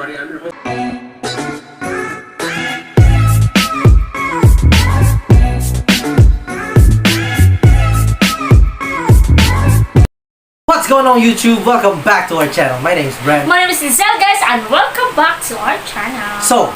everybody, I'm your host. What's going on YouTube? Welcome back to our channel. My name is Brent. My name is Giselle, guys, and welcome back to our channel. So,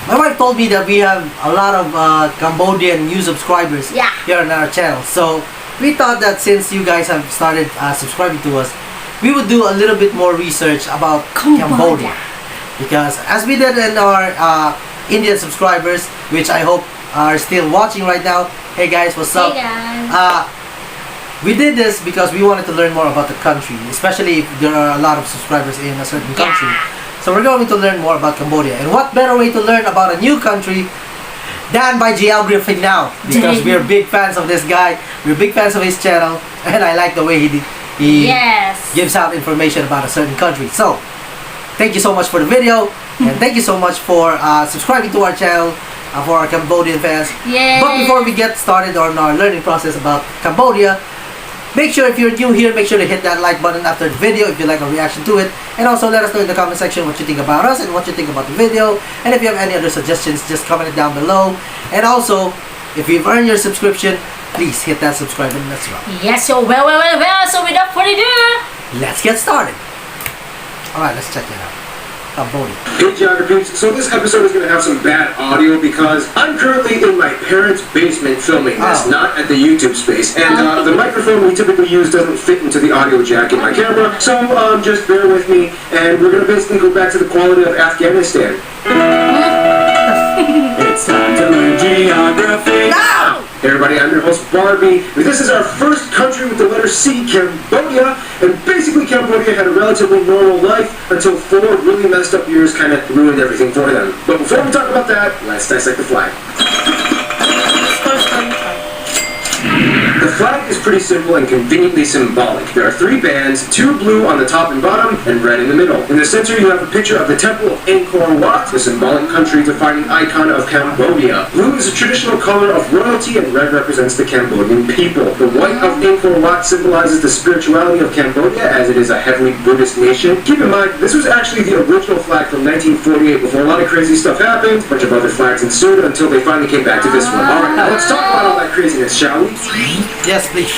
my wife told me that we have a lot of Cambodian new subscribers here on our channel. So, we thought that since you guys have started subscribing to us, we would do a little bit more research about Cambodia. Because as we did in our Indian subscribers, which I hope are still watching right now. Hey guys, what's up? Hey guys. We did this because we wanted to learn more about the country, especially if there are a lot of subscribers in a certain country. So we're going to learn more about Cambodia. And what better way to learn about a new country than by geography now? Because we're big fans of this guy, we're big fans of his channel, and I like the way he gives out information about a certain country. So, thank you so much for the video, and thank you so much for subscribing to our channel, for our Cambodian fans. But before we get started on our learning process about Cambodia, make sure if you're new here, make sure to hit that like button after the video if you like our reaction to it. And also let us know in the comment section what you think about us and what you think about the video. And if you have any other suggestions, just comment it down below. And also, if you've earned your subscription, please hit that subscribe button as well. Yes, so well, so without further ado, let's get started. Alright, let's check it out. Cambodia. Hey geographers, so this episode is going to have some bad audio because I'm currently in my parents' basement filming this, not at the YouTube space. And the microphone we typically use doesn't fit into the audio jack in my camera, so just bear with me, and we're going to basically go back to the quality of Afghanistan. It's time to learn geography. No! Hey everybody, I'm your host Barbie. This is our first country with the letter C, Cambodia. And basically Cambodia had a relatively normal life until 4 really messed up years kind of ruined everything for them. But before we talk about that, let's dissect the flag. The flag is pretty simple and conveniently symbolic. There are 3 bands, 2 blue on the top and bottom, and red in the middle. In the center you have a picture of the temple of Angkor Wat, the symbolic country-defining icon of Cambodia. Blue is a traditional color of royalty, and red represents the Cambodian people. The white of Angkor Wat symbolizes the spirituality of Cambodia, as it is a heavily Buddhist nation. Keep in mind, this was actually the original flag from 1948, before a lot of crazy stuff happened. A bunch of other flags ensued until they finally came back to this one. Alright, now let's talk about all that craziness, shall we? Yes, please.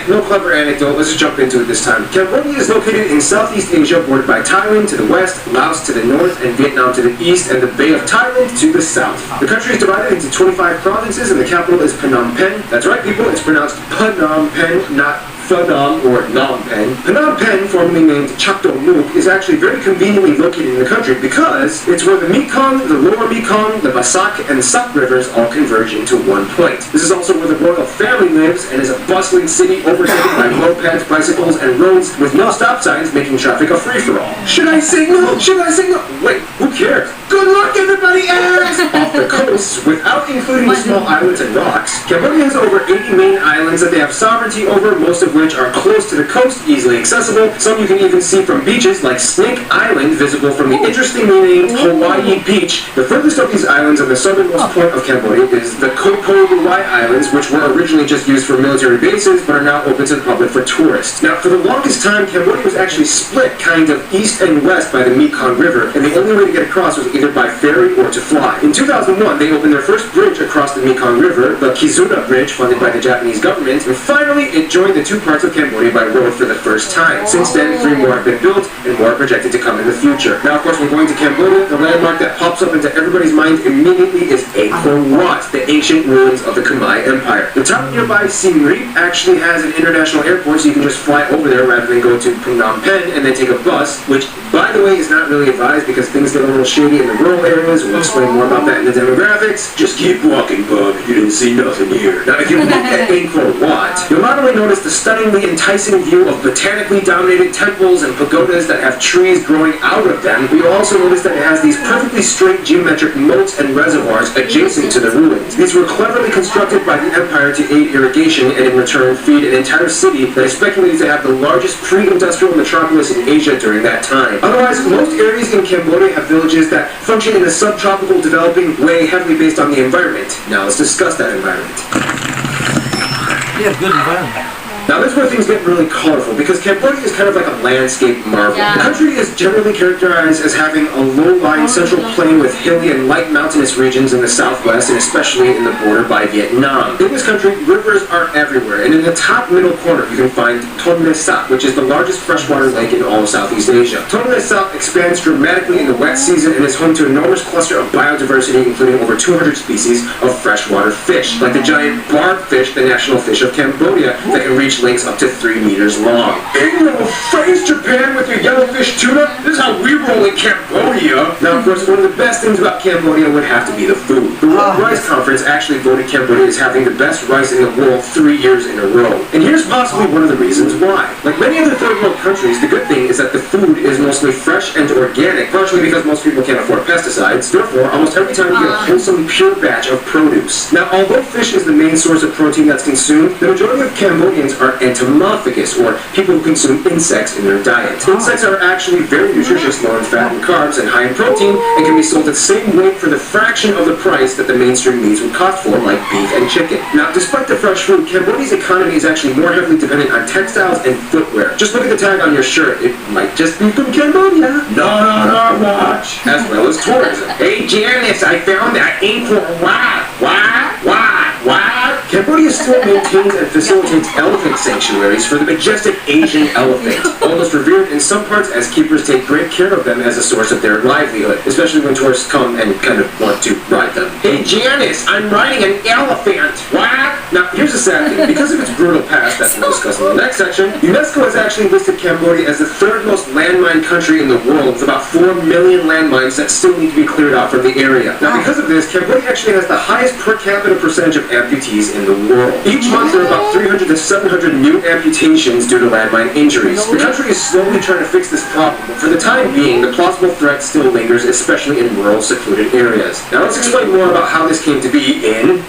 No clever anecdote, let's just jump into it this time. Cambodia is located in Southeast Asia, bordered by Thailand to the west, Laos to the north, and Vietnam to the east, and the Bay of Thailand to the south. The country is divided into 25 provinces, and the capital is Phnom Penh. That's right, people, it's pronounced Phnom Penh, not Phnom or Phnom Penh. Phnom Penh, formerly named Chakdong-Muk, is actually very conveniently located in the country because it's where the Mekong, the Lower Mekong, the Basak, and the Sak rivers all converge into one point. This is also where the royal family lives and is a bustling city overtaken by mopeds, bicycles, and roads with no stop signs, making traffic a free-for-all. Should I signal? Should I signal? Wait, who cares? Good luck, everybody else! Off the coast, without including the small islands and rocks, Cambodia has over 80 main islands that they have sovereignty over, most of which are close to the coast, easily accessible. Some you can even see from beaches like Snake Island, visible from the interestingly named Hawaii Beach. The furthest of these islands and the southernmost point of Cambodia is the Koh Luai Islands, which were originally just used for military bases, but are now open to the public for tourists. Now, for the longest time, Cambodia was actually split kind of east and west by the Mekong River, and the only way to get across was either by ferry or to fly. In 2001, they opened their first bridge across the Mekong River, the Kizuna Bridge, funded by the Japanese government, and finally it joined the 2 parts of Cambodia by road for the first time. Since then, 3 more have been built, and more are projected to come in the future. Now, of course, when going to Cambodia, the landmark that pops up into everybody's mind immediately is Angkor Wat, the ancient ruins of the Khmer Empire. The town nearby, Siem Reap, actually has an international airport, so you can just fly over there rather than go to Phnom Penh and then take a bus, which, by the way, is not really advised because things get a little shady in the rural areas. We'll explain more about that in the demographics. Just keep walking, bub. You didn't see nothing here. Now, if you look at Angkor Wat, you'll not only notice the stunningly enticing view of botanically dominated temples and pagodas that have trees growing out of them, but you'll also notice that it has these perfectly straight geometric moats and reservoirs adjacent to the ruins. These were cleverly constructed by the empire to aid irrigation and in return feed an entire city that is speculated to have the largest pre-industrial metropolis in Asia during that time. Otherwise, most areas in Cambodia have villages that function in a subtropical developing way heavily based on the environment. Now let's discuss that environment. Yeah, good environment. Now this is where things get really colorful because Cambodia is kind of like a landscape marvel. Yeah. The country is generally characterized as having a low-lying central plain with hilly and light mountainous regions in the southwest and especially in the border by Vietnam. In this country, rivers are everywhere, and in the top middle corner you can find Tonle Sap, which is the largest freshwater lake in all of Southeast Asia. Tonle Sap expands dramatically in the wet season and is home to an enormous cluster of biodiversity including over 200 species of freshwater fish, like the giant barbfish, the national fish of Cambodia, that can reach lengths up to 3 meters long. In your face, Japan, with your yellowfish tuna! This is how we roll in Cambodia! Now, of course, one of the best things about Cambodia would have to be the food. The World Rice Conference actually voted Cambodia as having the best rice in the world 3 years in a row. And here's possibly one of the reasons why. Like many other third world countries, the good thing is that the food is mostly fresh and organic, partially because most people can't afford pesticides. Therefore, almost every time you get a wholesome, pure batch of produce. Now, although fish is the main source of protein that's consumed, the majority of Cambodians are entomophagus, or people who consume insects in their diet. Insects are actually very nutritious, low in fat and carbs, and high in protein, and can be sold at the same weight for the fraction of the price that the mainstream meats would cost for, like beef and chicken. Now, despite the fresh food, Cambodia's economy is actually more heavily dependent on textiles and footwear. Just look at the tag on your shirt. It might just be from Cambodia. Not on our watch. As well as tourism. Hey, Janice, I found that ink for a while. Why? Cambodia still maintains and facilitates elephant sanctuaries for the majestic Asian elephant. Almost revered in some parts as keepers take great care of them as a source of their livelihood, especially when tourists come and kind of want to ride them. Hey Janice, I'm riding an elephant! What? Now, here's the sad thing. Because of its brutal past that we'll discuss in the next section, UNESCO has actually listed Cambodia as the third most landmined country in the world, with about 4 million landmines that still need to be cleared out from the area. Now, because of this, Cambodia actually has the highest per capita percentage of amputees in the world. Each month there are about 300 to 700 new amputations due to landmine injuries. The country is slowly trying to fix this problem, but for the time being, the plausible threat still lingers, especially in rural, secluded areas. Now let's explain more about how this came to be in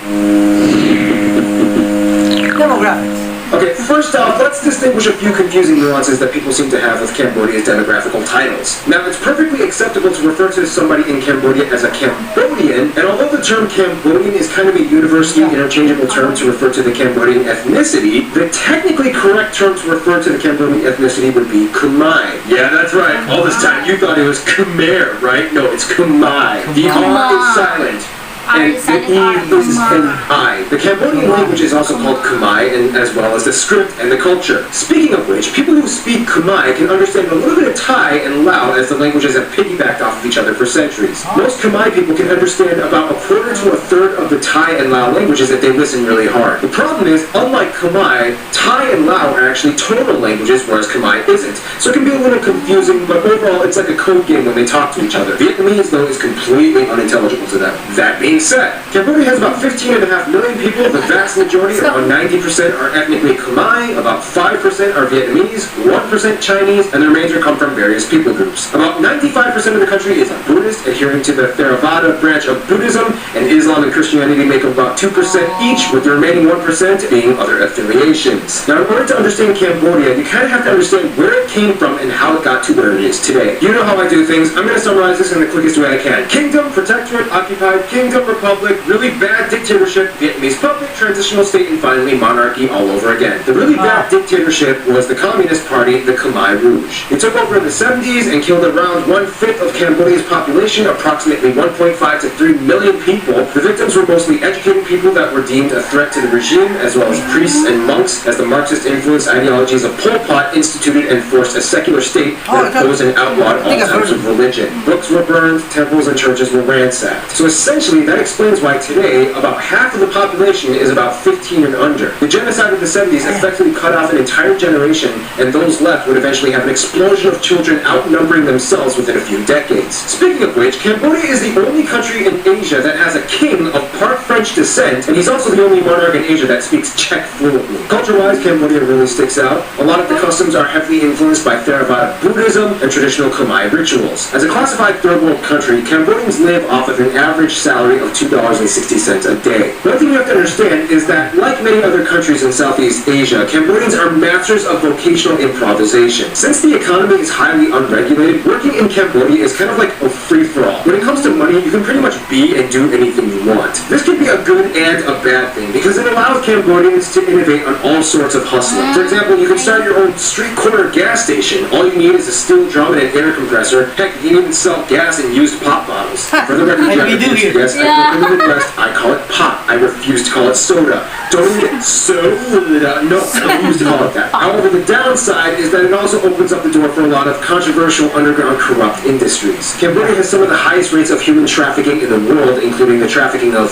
Demographics. Okay, first off, let's distinguish a few confusing nuances that people seem to have with Cambodia's demographical titles. Now, it's perfectly acceptable to refer to somebody in Cambodia as a Cambodian, and although the term Cambodian is kind of a universally interchangeable term to refer to the Cambodian ethnicity, the technically correct term to refer to the Cambodian ethnicity would be Khmer. Yeah, that's right. All this time you thought it was Khmer, right? No, it's Khmer. The R is silent. And the E is an I. The Cambodian language is also called Khmer, and as well as the script and the culture. Speaking of which, people who speak Khmer can understand a little bit of Thai and Lao, as the languages have piggybacked off of each other for centuries. Most Khmer people can understand about a quarter to a third of the Thai and Lao languages if they listen really hard. The problem is, unlike Khmer, Thai and Lao are actually tonal languages, whereas Khmer isn't. So it can be a little confusing, but overall it's like a code game when they talk to each other. Vietnamese, though, is completely unintelligible to them. That being said, Cambodia has about 15.5 million people. The vast majority, around 90%, are ethnically Khmer, about 5% are Vietnamese, 1% Chinese, and the remainder come from various people groups. About 95% of the country is Buddhist, adhering to the Theravada branch of Buddhism, and Islam and Christianity make up about 2% each, with the remaining 1% being other affiliations. Now, in order to understand Cambodia, you kind of have to understand where it came from and how it got to where it is today. You know how I do things. I'm going to summarize this in the quickest way I can. Kingdom, protectorate, occupied, kingdom, republic, really bad dictatorship, Vietnamese puppet, transitional state, and finally monarchy all over again. The really bad dictatorship was the Communist Party, the Khmer Rouge. It took over in the 70s and killed around 1/5 of Cambodia's population, approximately 1.5 to 3 million people. The victims were mostly educated people that were deemed a threat to the regime, as well as priests and monks, as the Marxist-influenced ideologies of Pol Pot instituted and forced a secular state that opposed and outlawed all types of religion. Books were burned, temples and churches were ransacked. So essentially, that explains why today, about half of the population is about 15 and under. The genocide of the 70s effectively cut off an entire generation, and those left would eventually have an explosion of children outnumbering themselves within a few decades. Speaking of which, Cambodia is the only country in Asia that has a king of part French descent, and he's also the only monarch in Asia that speaks Czech fluently. Culture-wise, Cambodia really sticks out. A lot of the customs are heavily influenced by Theravada Buddhism and traditional Khmer rituals. As a classified third world country, Cambodians live off of an average salary of $2.60 a day. One thing you have to understand is that, like many other countries in Southeast Asia, Cambodians are masters of vocational improvisation. Since the economy is highly unregulated, working in Cambodia is kind of like a free-for-all. When it comes to money, you can pretty much be and do anything you want. This can be a good and a bad thing because it allows Cambodians to innovate on all sorts of hustling. For example, you can start your own street corner gas station. All you need is a steel drum and an air compressor. Heck, you can even sell gas in used pop bottles. For the record, Like we do here. yes, I grew up in the Midwest. I call it pop. I refuse to call it soda. Don't even get soda. No, I refuse to call it that. However, the downside is that it also opens up the door for a lot of controversial underground corrupt industries. Cambodia has some of the highest rates of human trafficking in the world, including the trafficking of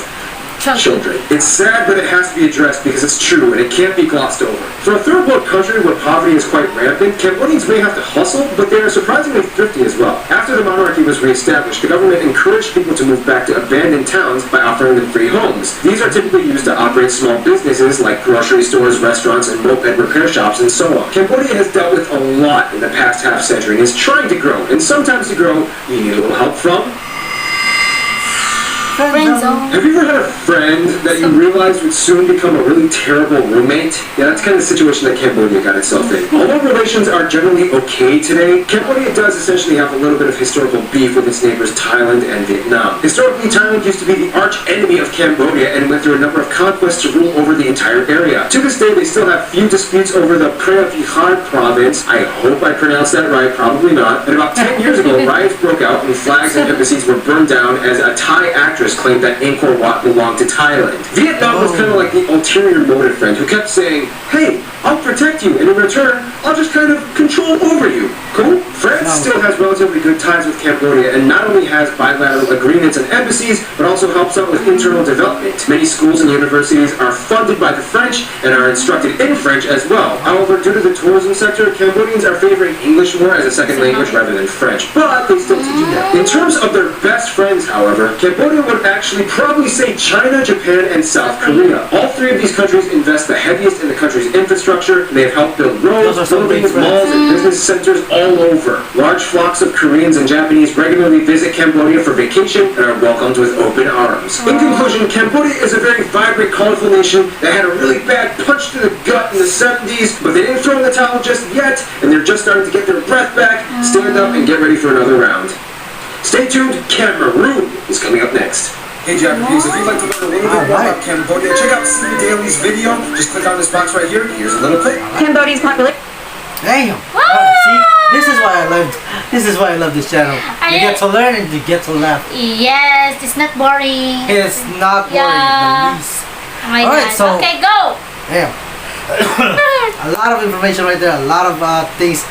children. It's sad, but it has to be addressed because it's true and it can't be glossed over. For a third world country where poverty is quite rampant, Cambodians may have to hustle, but they are surprisingly thrifty as well. After the monarchy was reestablished, the government encouraged people to move back to abandoned towns by offering them free homes. These are typically used to operate small businesses like grocery stores, restaurants, and moped repair shops, and so on. Cambodia has dealt with a lot in the past half century and is trying to grow, and sometimes to grow, you need a little help from Friend zone. Have you ever had a friend that you realized would soon become a really terrible roommate? Yeah, that's kind of the situation that Cambodia got itself in. Although relations are generally okay today, Cambodia does essentially have a little bit of historical beef with its neighbors Thailand and Vietnam. Historically, Thailand used to be the arch enemy of Cambodia and went through a number of conquests to rule over the entire area. To this day, they still have few disputes over the Preah Vihear province. I hope I pronounced that right, probably not. And about 10 years ago, riots broke out and flags and embassies were burned down as a Thai actress claimed that Angkor Wat belonged to Thailand. Vietnam was kind of like the ulterior motive friend who kept saying, hey, I'll protect you, and in return, I'll just kind of control over you. Cool? France still has relatively good ties with Cambodia and not only has bilateral agreements and embassies, but also helps out with internal development. Many schools and universities are funded by the French and are instructed in French as well. However, due to the tourism sector, Cambodians are favoring English more as a second language rather than French, but they still teach that. In terms of their best friends, however, Cambodia would actually probably say China, Japan, and South Korea. All three of these countries invest the heaviest in the country's infrastructure, and they have helped build roads, buildings, malls, and business centers all over. Large flocks of Koreans and Japanese regularly visit Cambodia for vacation and are welcomed with open arms. In conclusion, Cambodia is a very vibrant, colorful nation that had a really bad punch to the gut in the 70s, but they didn't throw in the towel just yet, and they're just starting to get their breath back, stand up, and get ready for another round. Stay tuned, Cameroon is coming up next. Hey Japanese, if you'd like to learn a little bit more about Cambodia, check out C Daily's video. Just click on this box right here. Here's a little clip. Cambodia's popular. Damn! See, this is why I love this channel. You get to learn and you get to laugh. Yes, it's not boring. It's not boring Yeah. the least. Oh my Alright, God. so- Okay, go. Damn. A lot of information right there. A lot of things.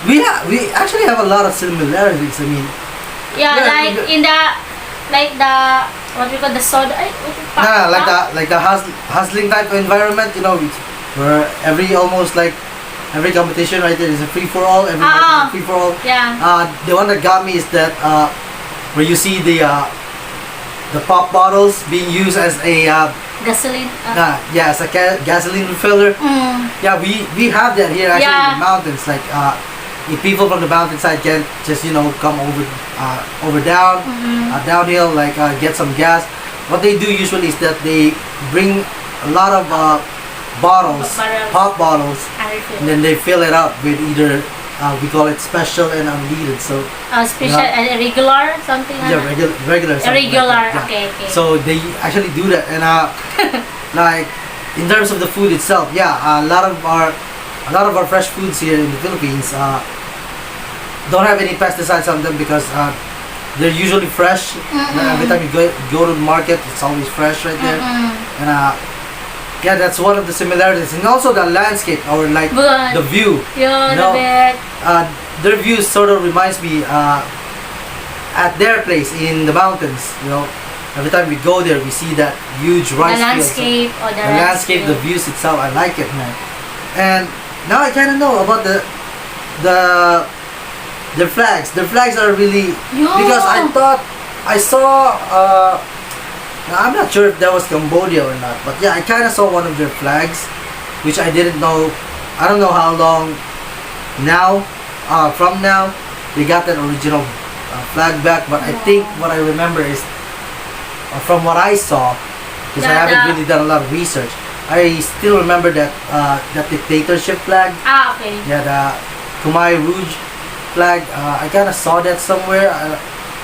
We actually have a lot of similarities. I mean, Yeah, Yeah, like in the what we call the soda. like the hustling type of environment. You know, where every competition right there is a free for all. Every match is a free for all. Yeah. The one that got me is that where you see the pop bottles being used as a Gasoline. as a gasoline refiller. Yeah, we have that here actually in the mountains. Like if people from the mountainside can just come over downhill, like get some gas. What they do usually is that they bring a lot of pop bottles, and then they fill it up with either we call it special and unleaded. So Special and regular something. yeah, regular. something like Regular. that, yeah. Okay. So they actually do that, and like in terms of the food itself, a lot of our fresh foods here in the Philippines don't have any pesticides on them because they're usually fresh. Every time you go to the market, it's always fresh right there, and that's one of the similarities, and also the landscape or like the view. Yeah, You know, the bed. Their view sort of reminds me at their place in the mountains. Every time we go there, we see that huge rice The fields. landscape or The landscape, the views itself, I like it, man. And now I kind of know about the flags. The flags are really because I saw. Now, I'm not sure if that was Cambodia or not, but yeah, I kind of saw one of their flags, which I didn't know. I don't know how long from now they got that original flag back, but I think what I remember is from what I saw, because I haven't really done a lot of research, I still remember that that dictatorship flag. Okay. Yeah, the Khmer Rouge flag. I kind of saw that somewhere,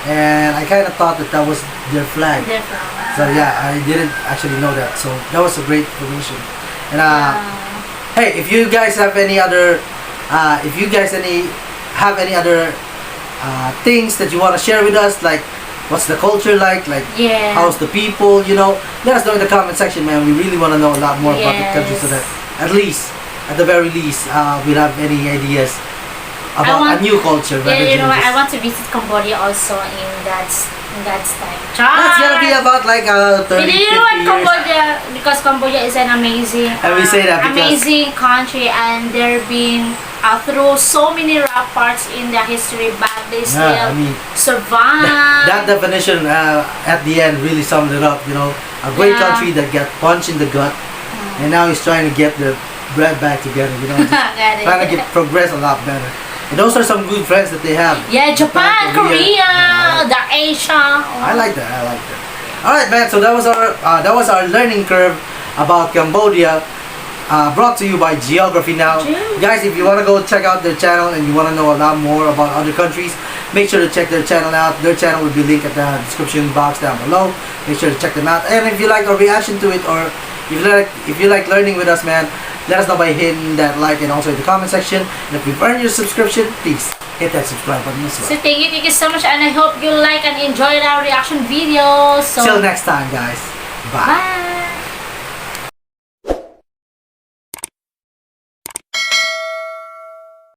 and I kind of thought that that was their flag. Different. So yeah, I didn't actually know that. So that was a great information. And hey, if you guys have any other, have any other things that you want to share with us, like what's the culture like Yeah. how's the people, you know, let us know in the comment section, man. We really want to know a lot more about the country, so that at the very least, we'll have any ideas about a new culture. Yeah, you know what? I want to visit Cambodia also in that time. That's gonna be about like 30, 50 you know what, years. Cambodia, because Cambodia is an amazing, And we say that because- amazing country, and they're been through so many rough parts in their history, but they still Yeah, I mean, survive. that definition at the end really summed it up. You know, a great Yeah. country that got punched in the gut, and now he's trying to get the bread back together. You know, just Got it. trying to progress a lot better. And those are some good friends that they have. Yeah, Japan, Korea, Yeah, the Asia. I like that. I like that. All right, man. So that was our learning curve about Cambodia, brought to you by Geography Now. Guys, if you want to go check out their channel and you want to know a lot more about other countries, make sure to check their channel out. Their channel will be linked at the description box down below. Make sure to check them out. And if you like our reaction to it, or if you like learning with us, man, let us know by hitting that like and also in the comment section. And if you've earned your subscription, please hit that subscribe button as So well. thank you so much, and I hope you like and enjoy our reaction videos. So Till next time, guys. Bye. bye.